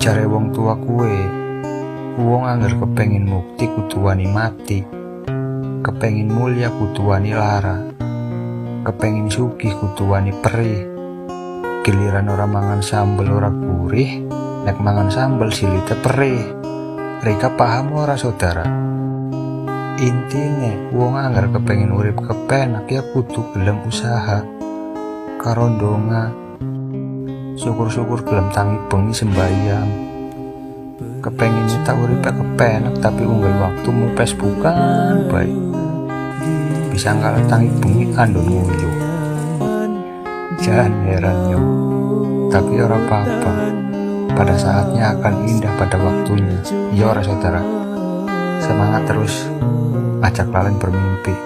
Jare wong tua kue, wong angger kepengin mukti kudu wani mati, kepengin mulia kudu wani lara, kepengin sugih kudu wani perih. Giliran ora mangan sambel ora gurih, nek mangan sambel silite perih. Rika paham ora saudara? Intine wong angger kepengin urip kepenak ya kudu gelem usaha karo ndonga. Syukur-syukur gelem tangi bengi sembahyang. Kepengin nyita uripe kepenak tapi unggal waktu mu Facebookan bae. Bisa ngalah tangi bengi andon nguyuh. Jangan heran yo. Tapi ora apa-apa. Pada saatnya akan indah pada waktunya. Ya ora saudara. Semangat terus. Ajak kalian bermimpi.